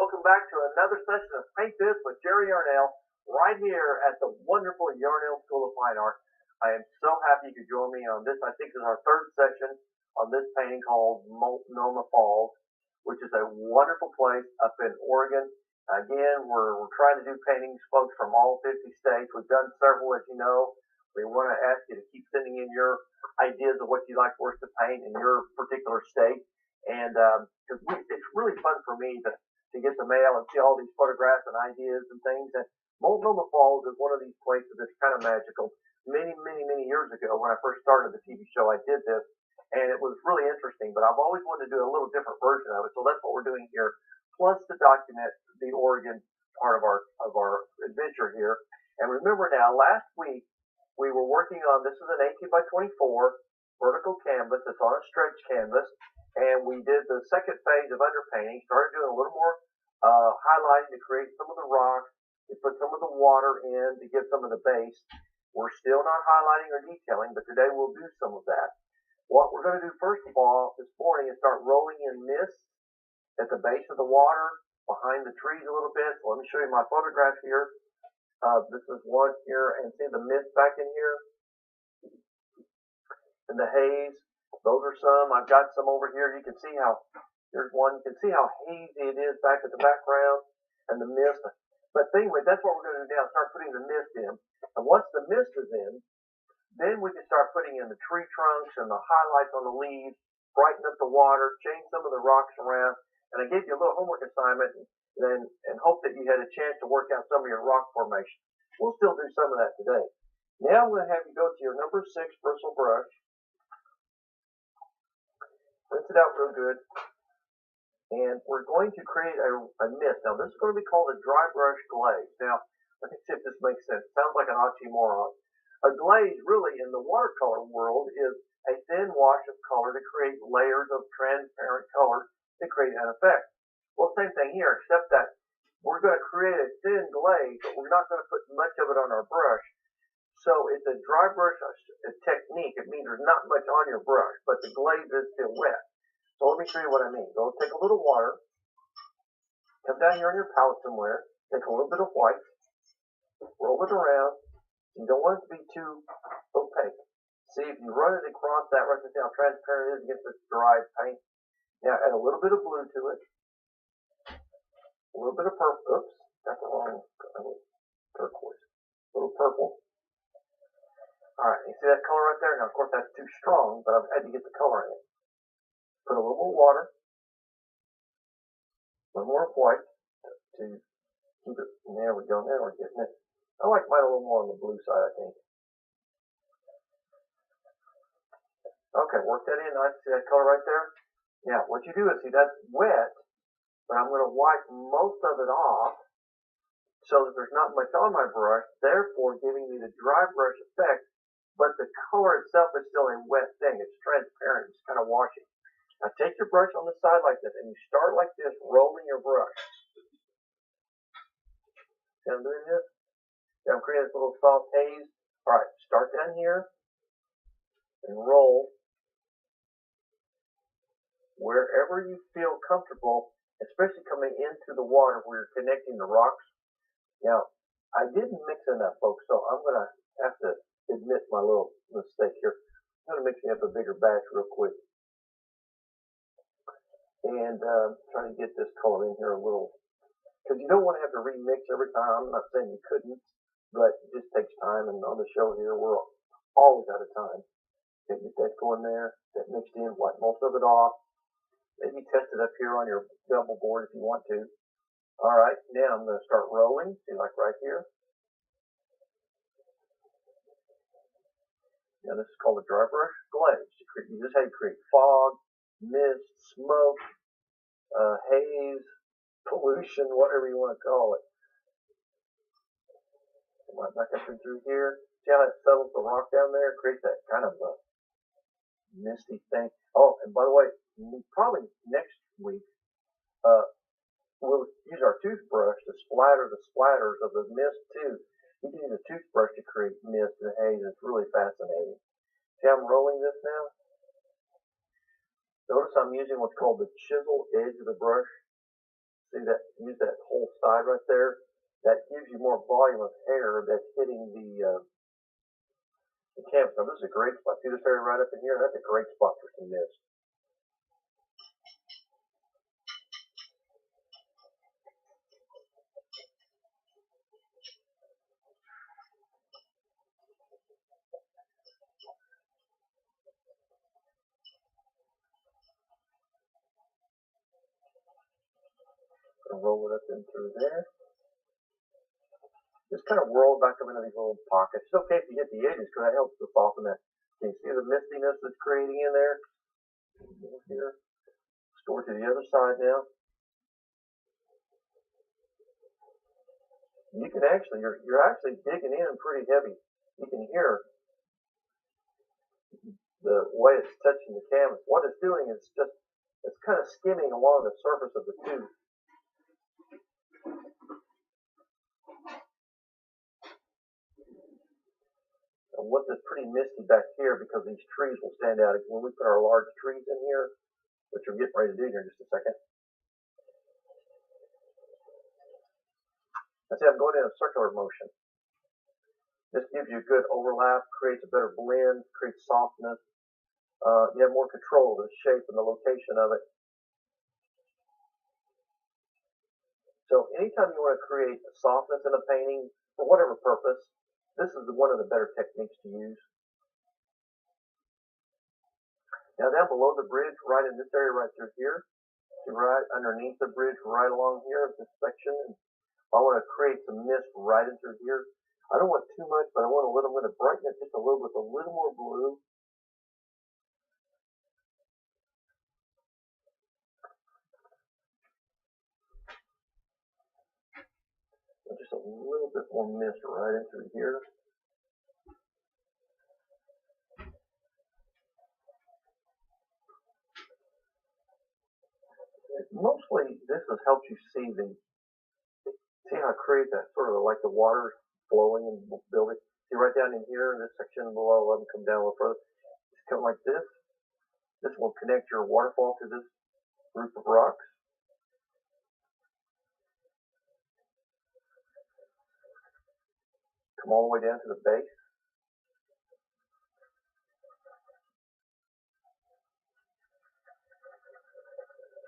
welcome back to another session of Paint This with Jerry Yarnell, right here at the wonderful Yarnell School of Fine Art. I am so happy you could join me on this. I think this is our third session on this painting called Multnomah Falls, which is a wonderful place up in Oregon. Again, we're trying to do paintings, folks, from all 50 states. We've done several, as you know. We want to ask you to keep sending in your ideas of what you'd like for us to paint in your particular state. And because it's really fun for me to get the mail and see all these photographs and ideas and things. And Multnomah Falls is one of these places that's kind of magical. Many years ago, when I first started the TV show, I did this, and it was really interesting. But I've always wanted to do a little different version of it, so that's what we're doing here. Plus to document the Oregon part of our adventure here. And remember now, last week we were working on, this is an 18 by 24 vertical canvas. It's on a stretch canvas. And we did the second phase of underpainting, started doing a little more highlighting to create some of the rocks. We put some of the water in to give some of the base. We're still not highlighting or detailing, but today we'll do some of that. What we're going to do first of all this morning is start rolling in mist at the base of the water, behind the trees a little bit. So let me show you my photograph here. This is one here, and see the mist back in here? And the haze. Those are some. I've got some over here. You can see how, here's one. You can see how hazy it is back at the background and the mist. But anyway, that's what we're going to do now, start putting the mist in. And once the mist is in, then we can start putting in the tree trunks and the highlights on the leaves, brighten up the water, change some of the rocks around. And I gave you a little homework assignment and hope that you had a chance to work out some of your rock formation. We'll still do some of that today. Now I'm going to have you go to your number 6 bristle brush. Rinse it out real good. And we're going to create a mist. Now, this is going to be called a dry brush glaze. Now, let me see if this makes sense. It sounds like an oxymoron. A glaze, really, in the watercolor world, is a thin wash of color to create layers of transparent color to create an effect. Well, same thing here, except that we're going to create a thin glaze, but we're not going to put much of it on our brush. So it's a dry brush technique. It means there's not much on your brush, but the glaze is still wet. So let me show you what I mean. Go take a little water, come down here on your palette somewhere, take a little bit of white, roll it around. You don't want it to be too opaque. See, if you run it across that, right, see how transparent it is against this dry paint. Now add a little bit of blue to it, a little bit of purple. Oops, got the wrong turquoise. A little purple. All right, you see that color right there? Now, of course, that's too strong, but I've had to get the color in it. Put a little more water, a little more white to keep it. There we go. Now we're getting it. I like mine a little more on the blue side, I think. Okay, work that in. Nice. See that color right there? Now, what you do is, see, that's wet, but I'm going to wipe most of it off so that there's not much on my brush, therefore giving me the dry brush effect. But the color itself is still a wet thing. It's transparent. It's kind of washy. Now take your brush on the side like this, and you start like this, rolling your brush. See I'm doing this? See I'm creating this little soft haze? All right, start down here and roll wherever you feel comfortable, especially coming into the water where you're connecting the rocks. Now, I didn't mix enough, folks, so I'm going to have to admit my little mistake here. I'm going to mix me up a bigger batch real quick. And try to get this color in here a little. Because you don't want to have to remix every time. I'm not saying you couldn't, but it just takes time. And on the show here, we're always out of time. Okay, get that going there. That mixed in, wipe most of it off. Maybe test it up here on your bevel board if you want to. All right, now I'm going to start rolling. See, like right here. Now this is called a dry brush glaze. This is how you create fog, mist, smoke, haze, pollution, whatever you want to call it. Come on, back up and through here. See how it settles the rock down there? Creates that kind of a misty thing. Oh, and by the way, probably next week, we'll use our toothbrush to splatter the splatters of the mist too. You can use a toothbrush to create mist and haze. It's really fascinating. See how I'm rolling this now? Notice I'm using what's called the chisel edge of the brush. See that? Use that whole side right there. That gives you more volume of air that's hitting the canvas. Now this is a great spot. See this area right up in here? That's a great spot for some mist. Gonna roll it up in through there. Just kind of roll back up into these little pockets. It's okay if you hit the edges because that helps to soften that. Can you see the mistiness that's creating in there? Here. Store to the other side now. You can actually, you're actually digging in pretty heavy. You can hear the way it's touching the canvas. What it's doing is just, it's kind of skimming along the surface of the tube. And what is pretty misty back here because these trees will stand out when we put our large trees in here, which we're getting ready to do here in just a second. I see I'm going in a circular motion. This gives you a good overlap, creates a better blend, creates softness. You have more control of the shape and the location of it. So anytime you want to create softness in a painting, for whatever purpose, this is one of the better techniques to use. Now down below the bridge, right in this area right through here, right underneath the bridge, right along here, this section, I want to create some mist right in through here. I don't want too much, but I want I'm going to brighten it just a little with a little more blue. And just a little bit more mist right in through here. Mostly, this has helped you see how I create that sort of like the water flowing and building. See right down in here in this section below, let them come down a little further. Just come like this. This will connect your waterfall to this group of rocks. Come all the way down to the base.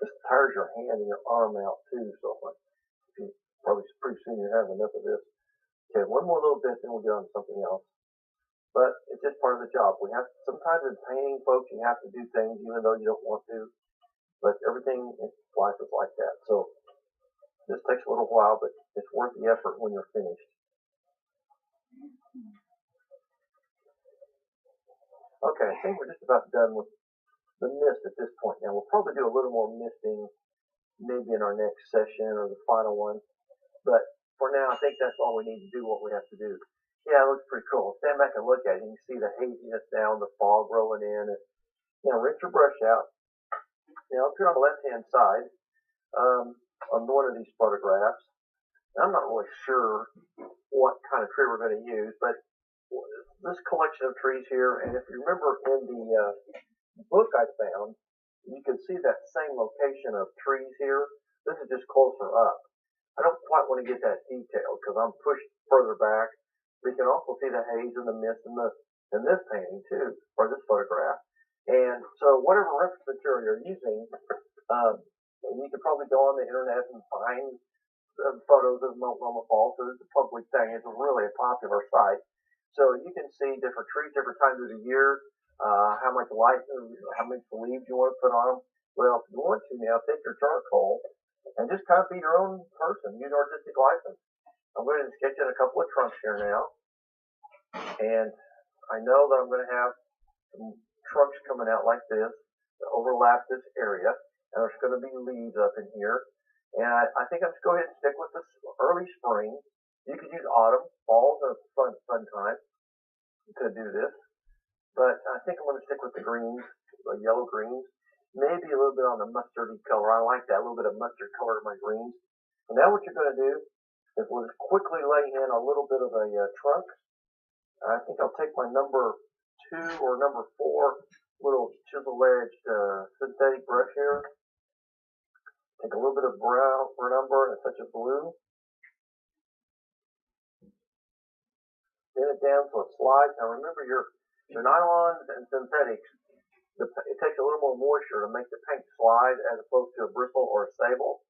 This tires your hand and your arm out too, so like, probably pretty soon you're having enough of this. Okay, one more little bit, then we'll get on to something else. But it's just part of the job. We have sometimes in painting, folks, you have to do things even though you don't want to. But everything in life is like that. So this takes a little while, but it's worth the effort when you're finished. Okay, I think we're just about done with the mist at this point. Now we'll probably do a little more misting maybe in our next session or the final one. But for now, I think that's all we need to do what we have to do. Yeah, it looks pretty cool. Stand back and look at it. You can see the haziness down, the fog rolling in. And, rinse your brush out. Now, up here on the left-hand side, on one of these photographs, I'm not really sure what kind of tree we're going to use, but this collection of trees here, and if you remember in the book I found, you can see that same location of trees here. This is just closer up. I don't quite want to get that detailed because I'm pushed further back. We can also see the haze and the mist in this painting too, or this photograph. And so whatever reference material you're using, and you can probably go on the internet and find photos of WaterFalls. So it's a public thing. It's really a popular site. So you can see different trees, different times of the year, how much light, how many leaves you want to put on them. Well, if you want to now, take your charcoal and just kind of be your own person. Use artistic license. I'm going to sketch in a couple of trunks here now. And I know that I'm going to have some trunks coming out like this to overlap this area. And there's going to be leaves up in here. And I think I'm just going to go ahead and stick with this early spring. You could use autumn. Fall's a fun time to do this. But I think I'm going to stick with the greens, the yellow greens. Maybe a little bit on the mustardy color. I like that, a little bit of mustard color in my greens. So now what you're going to do is we'll just quickly lay in a little bit of a trunk. I think I'll take my number 2 or number 4 little chisel-edged synthetic brush here. Take a little bit of brown umber and a touch of blue. Thin it down so it slides. Now remember your nylons and synthetics, it takes a little more moisture to make the paint slide as opposed to a bristle or a sable.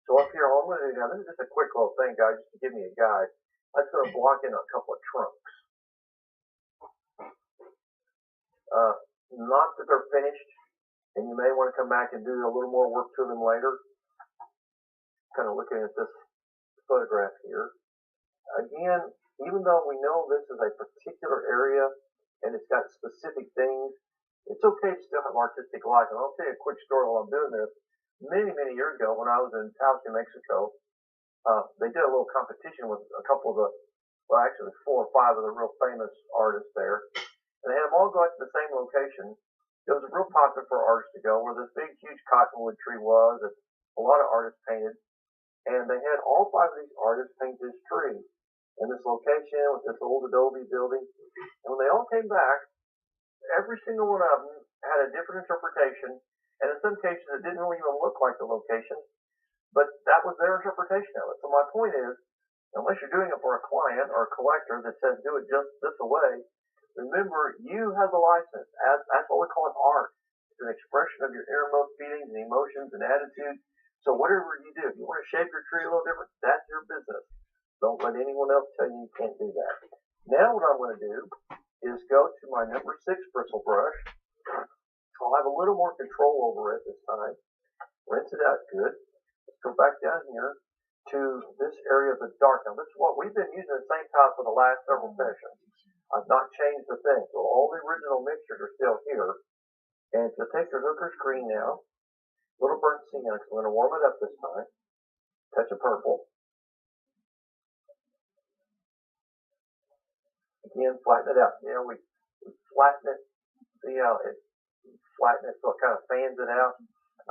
So up here, all I'm going to do now, this is just a quick little thing, guys, just to give me a guide. I'm just going to block in a couple of trunks. Not that they're finished, and you may want to come back and do a little more work to them later. Kind of looking at this photograph here. Again, even though we know this is a particular area and it's got specific things, it's okay to still have artistic life. And I'll tell you a quick story while I'm doing this. Many, many years ago when I was in Taos, New Mexico, they did a little competition with a couple of the, well, actually 4 or 5 of the real famous artists there. And they had them all go out to the same location. It was real popular for artists to go where this big, huge cottonwood tree was that a lot of artists painted. And they had all 5 of these artists paint this tree in this location with this old adobe building. And when they all came back, every single one of them had a different interpretation. And in some cases, it didn't really even look like the location. But that was their interpretation of it. So my point is, unless you're doing it for a client or a collector that says do it just this way, remember, you have the license. That's what we call it art. It's an expression of your innermost feelings and emotions and attitudes. So whatever you do, if you want to shape your tree a little different, that's your business. Don't let anyone else tell you you can't do that. Now what I'm going to do is go to my number 6 bristle brush. I'll have a little more control over it this time. Rinse it out good. Let's go back down here to this area of the dark. Now this is what we've been using the same tile for the last several sessions. I've not changed the thing. So all the original mixtures are still here. And if you'll take your hooker screen now, a little burnt sienna, because I'm going to warm it up this time. Touch of purple. Again, flatten it out. You know, we flatten it. See how it flatten it so it kind of fans it out.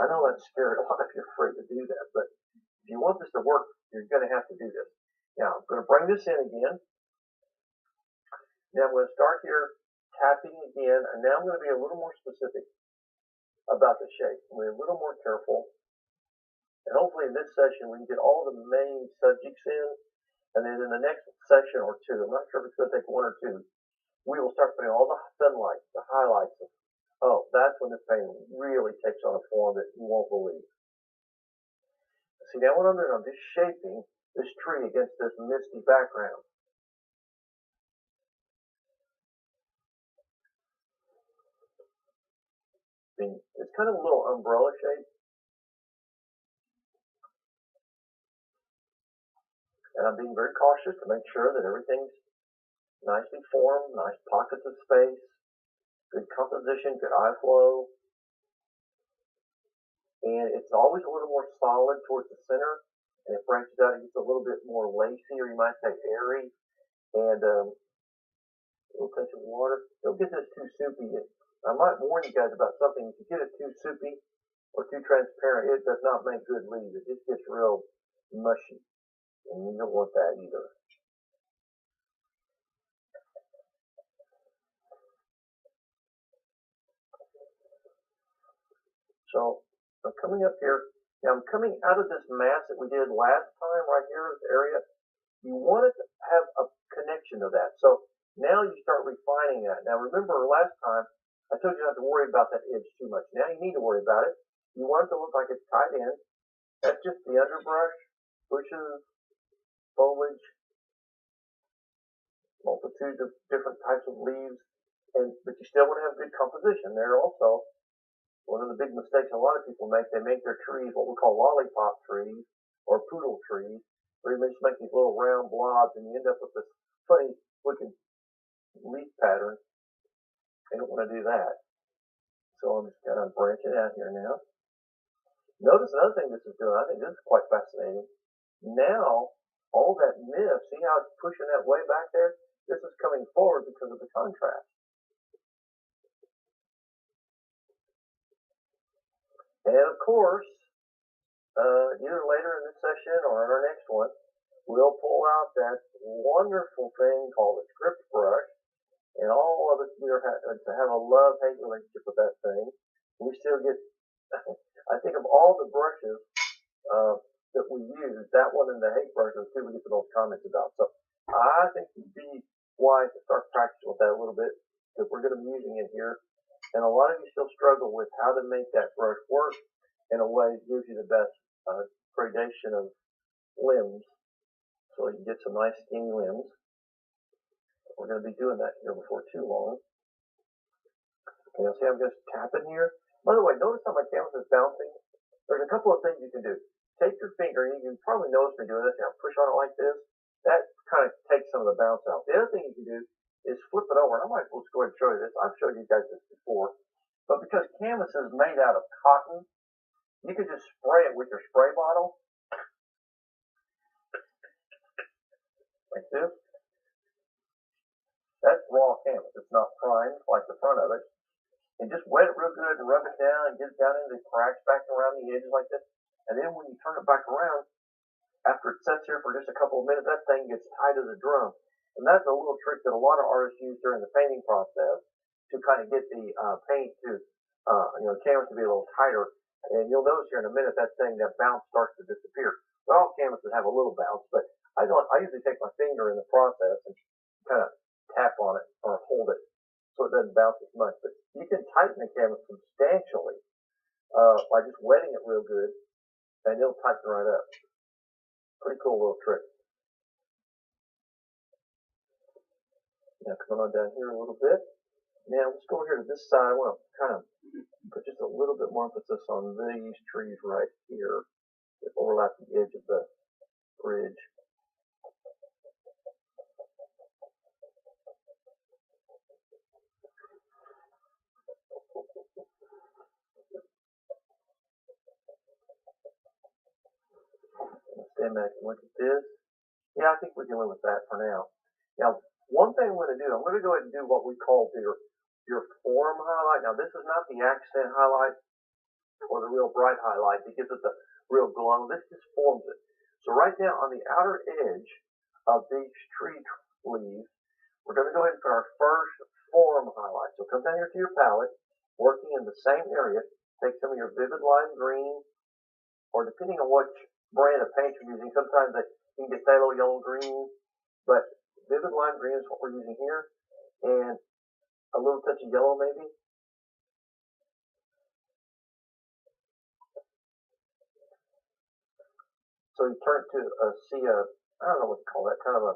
I know that's scary. A lot of you are afraid to do that, but if you want this to work, you're going to have to do this. Now, I'm going to bring this in again. Now I'm going to start here tapping again, and now I'm going to be a little more specific about the shape. I'm going to be a little more careful, and hopefully in this session we can get all the main subjects in, and then in the next session or 2, I'm not sure if it's going to take 1 or 2, we will start putting all the sunlight, the highlights. Oh, that's when this painting really takes on a form that you won't believe. See, now what I'm doing, I'm just shaping this tree against this misty background. It's kind of a little umbrella shape. And I'm being very cautious to make sure that everything's nicely formed, nice pockets of space, good composition, good eye flow. And it's always a little more solid towards the center, and it branches out and gets a little bit more lacy, or you might say airy. And a little touch of water. Don't get this too soupy. I might warn you guys about something. If you get it too soupy or too transparent, it does not make good leaves. It just gets real mushy, and you don't want that either. So I'm coming up here. Now I'm coming out of this mask that we did last time right here in this area. You want it to have a connection to that. So now you start refining that. Now remember last time I told you not to worry about that edge too much. Now you need to worry about it. You want it to look like it's tied in. That's just the underbrush, bushes, foliage, multitudes of different types of leaves. But you still want to have good composition there also. One of the big mistakes a lot of people make, they make their trees what we call lollipop trees or poodle trees, where you just make these little round blobs and you end up with this funny looking leaf pattern. I don't want to do that. So I'm just kind of branching out here now. Notice another thing this is doing. I think this is quite fascinating. Now, all that mist, see how it's pushing that way back there? This is coming forward because of the contrast. And of course, either later in this session or in our next one, we'll pull out that wonderful thing called a script brush. And all of us here have a love-hate relationship with that thing. We still get, I think of all the brushes that we use. That one and the hate brush are the two we get the most comments about. So I think it'd be wise to start practicing with that a little bit because we're going to be using it here. And a lot of you still struggle with how to make that brush work in a way that gives you the best gradation of limbs so you can get some nice skinny limbs. We're going to be doing that here before too long. Okay, now see I'm just tapping here. By the way, notice how my canvas is bouncing. There's a couple of things you can do. Take your finger, and you can probably notice me doing this. Now push on it like this. That kind of takes some of the bounce out. The other thing you can do is flip it over. And I might just go ahead and show you this. I've showed you guys this before. But because canvas is made out of cotton, you can just spray it with your spray bottle. Like this. That's raw canvas. It's not primed like the front of it. And just wet it real good and rub it down and get it down into the cracks back around the edges like this. And then when you turn it back around, after it sits here for just a couple of minutes, that thing gets tight as a drum. And that's a little trick that a lot of artists use during the painting process to kind of get the paint to, canvas to be a little tighter. And you'll notice here in a minute that bounce starts to disappear. Well, all canvases have a little bounce, but I usually take my finger in the process and kind of tap on it or hold it so it doesn't bounce as much. But you can tighten the canvas substantially by just wetting it real good, and it'll tighten right up. Pretty cool little trick. Now coming on down here a little bit. Now let's go over here to this side. I want to kind of put just a little bit more emphasis on these trees right here that overlap the edge of the bridge. Stand back and look at this. Yeah, I think we can live with that for now. Now, one thing I'm going to do, I'm going to go ahead and do what we call your form highlight. Now, this is not the accent highlight or the real bright highlight that gives it the real glow. This just forms it. So right now, on the outer edge of these tree leaves, we're going to go ahead and put our first form highlight. So come down here to your palette, working in the same area. Take some of your vivid lime green, or depending on what brand of paint you're using, sometimes you can get phthalo yellow green, but vivid lime green is what we're using here, and a little touch of yellow maybe. So you turn to I don't know what to call that, kind of a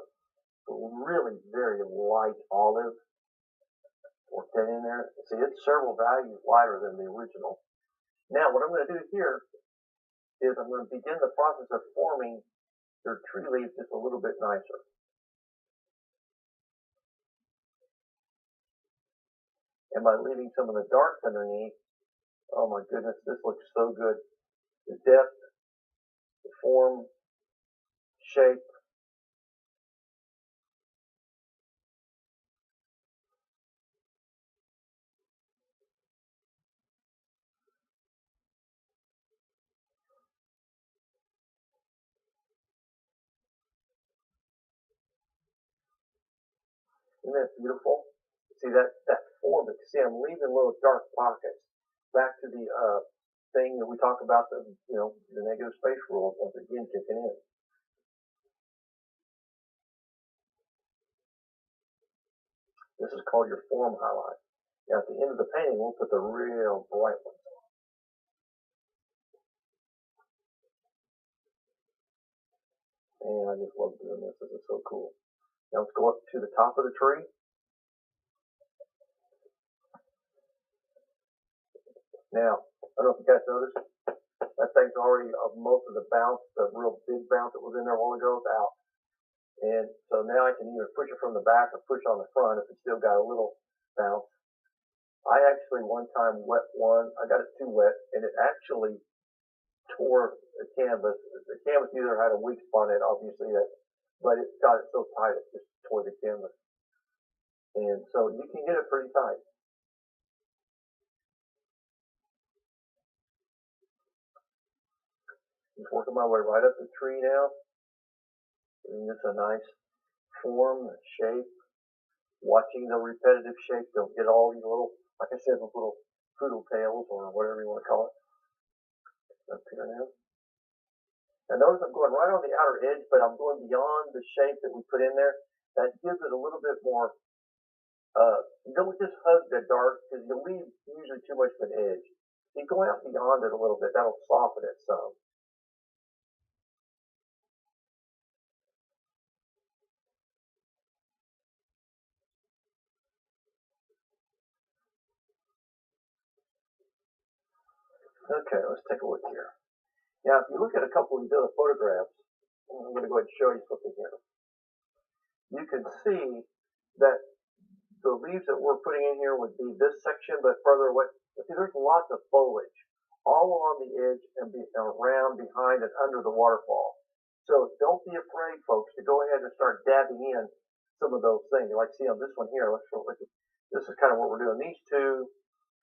really very light olive. Work that in there. See, it's several values lighter than the original. Now, what I'm going to do here is I'm going to begin the process of forming your tree leaves just a little bit nicer. And by leaving some of the darks underneath, oh my goodness, this looks so good. The depth, the form, shape. Isn't that beautiful? See that form, but see I'm leaving little dark pockets. Back to the thing that we talk about, the negative space rule once again kicking in. This is called your form highlight. Now at the end of the painting, we'll put the real bright ones on. And I just love doing this. This is so cool. Now let's go up to the top of the tree. Now, I don't know if you guys noticed, that thing's already, most of the bounce, the real big bounce that was in there a while ago is out. And so now I can either push it from the back or push on the front if it's still got a little bounce. I actually one time wet one, I got it too wet, and it actually tore the canvas. The canvas either had a weak spot in it, obviously, but it got it so tight it just tore the canvas. And so you can get it pretty tight. Just working my way right up the tree now. Giving this a nice form, shape. Watching the repetitive shape. Don't get all these little, like I said, those little poodle tails or whatever you want to call it. Up here now. And notice I'm going right on the outer edge, but I'm going beyond the shape that we put in there. That gives it a little bit more, you don't just hug the dark because you leave usually too much of an edge. You go out beyond it a little bit, that'll soften it some. Okay, let's take a look here. Now, if you look at a couple of these other photographs, I'm going to go ahead and show you something here. You can see that the leaves that we're putting in here would be this section, but further away. See, there's lots of foliage all along the edge and around, behind, and under the waterfall. So don't be afraid, folks, to go ahead and start dabbing in some of those things. Like, see on this one here, this is kind of what we're doing. These two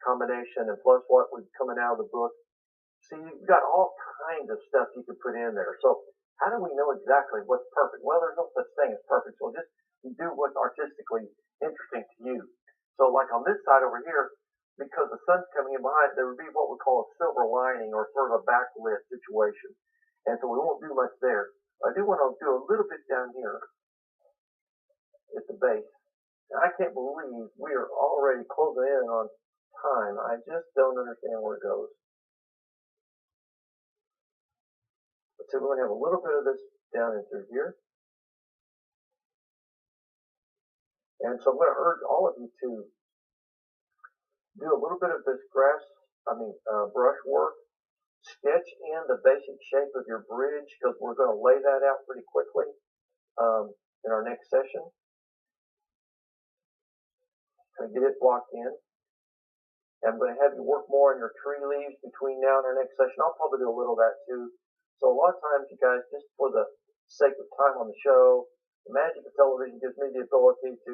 combination and plus what was coming out of the book. See, you've got all kinds of stuff you can put in there. So how do we know exactly what's perfect? Well, there's no such thing as perfect. So just do what's artistically interesting to you. So like on this side over here, because the sun's coming in behind, there would be what we call a silver lining or sort of a backlit situation. And so we won't do much there. I do want to do a little bit down here at the base. And I can't believe we are already closing in on time. I just don't understand where it goes. So we're going to have a little bit of this down in through here. And so I'm going to urge all of you to do a little bit of this brush work. Sketch in the basic shape of your bridge because we're going to lay that out pretty quickly in our next session. Kind of get it blocked in. And I'm going to have you work more on your tree leaves between now and our next session. I'll probably do a little of that too. So a lot of times, you guys, just for the sake of time on the show, the magic of television gives me the ability to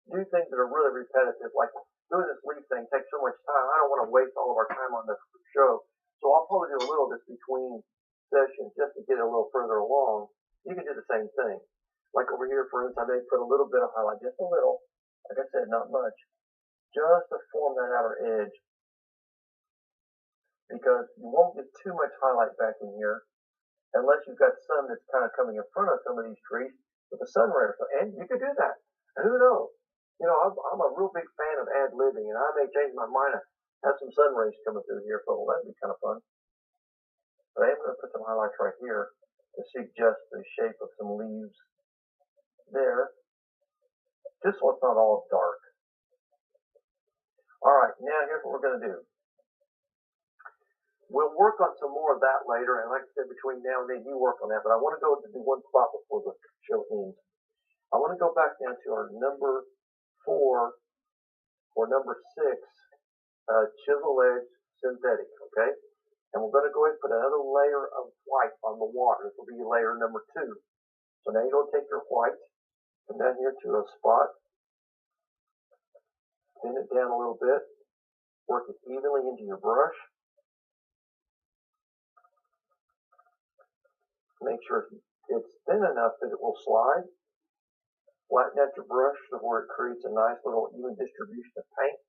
do things that are really repetitive, like doing this leaf thing takes so much time. I don't want to waste all of our time on the show. So I'll probably do a little of this between sessions just to get it a little further along. You can do the same thing. Like over here, for instance, I may put a little bit of highlight, just a little. Like I said, not much. Just to form that outer edge. Because you won't get too much highlight back in here unless you've got sun that's kind of coming in front of some of these trees with the sun rays. And you could do that. And who knows? You know, I'm a real big fan of ad-libbing, and I may change my mind and have some sun rays coming through here, so that'd be kind of fun. But I am going to put some highlights right here to suggest the shape of some leaves there, just so it's not all dark. All right, now here's what we're going to do. We'll work on some more of that later, and like I said, between now and then, you work on that, but I want to go to do one spot before the show ends. I want to go back down to our number 4 or number 6 chisel edge synthetic, okay? And we're going to go ahead and put another layer of white on the water. This will be layer number 2. So now you're going to take your white, come down here to a spot, thin it down a little bit, work it evenly into your brush. Make sure it's thin enough that it will slide. Flatten out your brush to where it creates a nice little even distribution of paint.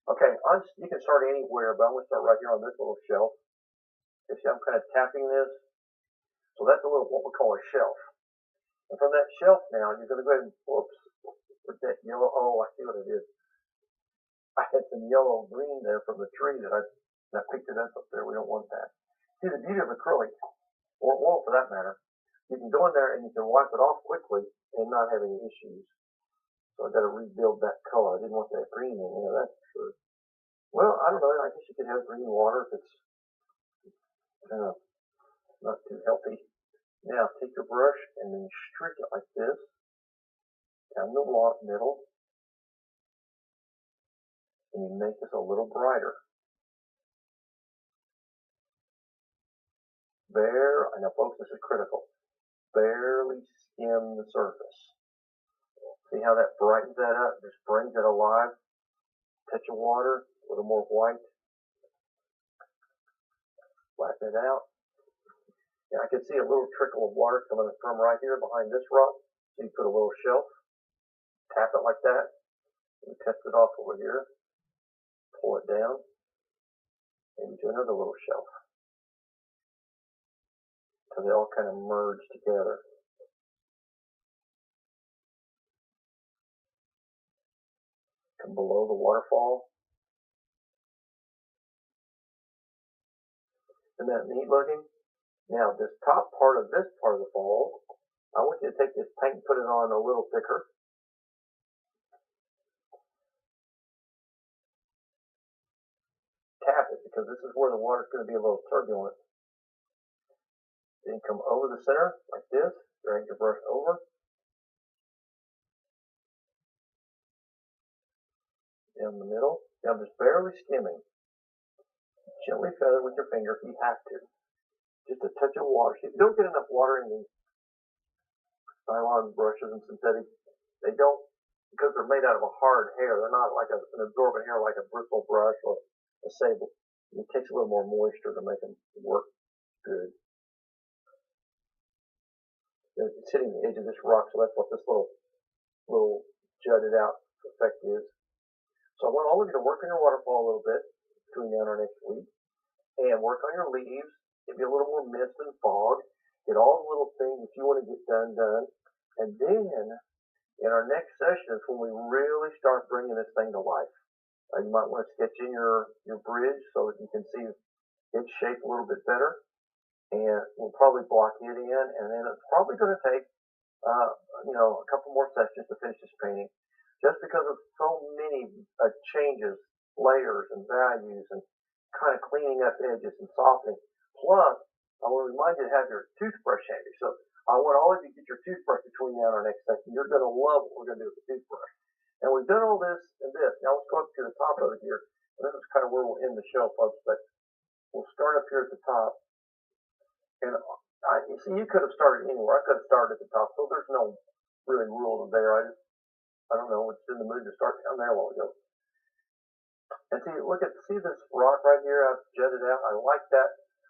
Okay, you can start anywhere, but I'm going to start right here on this little shelf. You see, I'm kind of tapping this. So that's a little what we call a shelf. And from that shelf now, you're going to go ahead and, whoops, with that yellow, oh, I see what it is. I had some yellow green there from the tree that I picked it up there. We don't want that. See, the beauty of acrylic, or oil for that matter, you can go in there and you can wipe it off quickly and not have any issues. So I've got to rebuild that color. I didn't want that green in there, that's for sure. Well, I don't know. I guess you could have green water if it's not too healthy. Now, take your brush and then streak it like this down the middle. And you make this a little brighter. Now folks, this is critical. Barely skim the surface. See how that brightens that up? Just brings it alive. Touch of water, a little more white. Flatten it out. Yeah, I can see a little trickle of water coming from right here behind this rock. So you put a little shelf, tap it like that, and test it off over here. Pull it down, maybe to another little shelf. because they all kind of merge together. Come below the waterfall. Isn't that neat looking? Now, this top part of the fall, I want you to take this paint and put it on a little thicker. Tap it, because this is where the water's going to be a little turbulent. Then come over the center like this, drag your brush over. Down the middle. Now just barely skimming. Gently feather with your finger if you have to. Just a touch of water. See, if you don't get enough water in these nylon brushes and synthetic, they don't, because they're made out of a hard hair, they're not like an absorbent hair like a bristle brush or a sable. It takes a little more moisture to make them work good. It's hitting the edge of this rock, so that's what this little jutted out effect is. So I want all of you to work on your waterfall a little bit between now and our next week, and work on your leaves. Give you a little more mist and fog. Get all the little things that you want to get done. And then in our next session is when we really start bringing this thing to life. You might want to sketch in your bridge so that you can see its shape a little bit better. And we'll probably block it in, and then it's probably going to take a couple more sessions to finish this painting, just because of so many changes, layers and values, and kind of cleaning up edges and softening. Plus, I want to remind you to have your toothbrush handy. So I want all of you to get your toothbrush between now and our next session. You're going to love what we're going to do with the toothbrush. And we've done all this and this. Now let's go up to the top of it here. And this is kind of where we'll end the show, folks. But we'll start up here at the top. And you see, you could have started anywhere. I could have started at the top. So there's no really rule there. I don't know. It's in the mood to start down there a while ago. And see this rock right here? I've jutted out. I like that,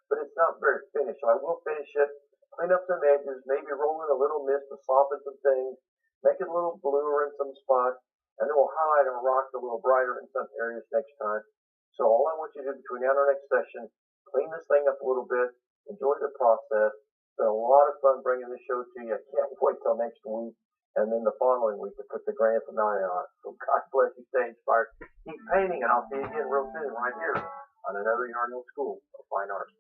but it's not very finished. So I will finish it, clean up some edges, maybe roll in a little mist to soften some things, make it a little bluer in some spots, and then we'll highlight our rocks a little brighter in some areas next time. So all I want you to do between now and our next session, clean this thing up a little bit, enjoy the process. It's been a lot of fun bringing this show to you. I can't wait till next week. And then the following week to put the grand finale on it. So God bless you, stay inspired, keep painting, and I'll see you again real soon right here on another Yarn Hill School of Fine Arts.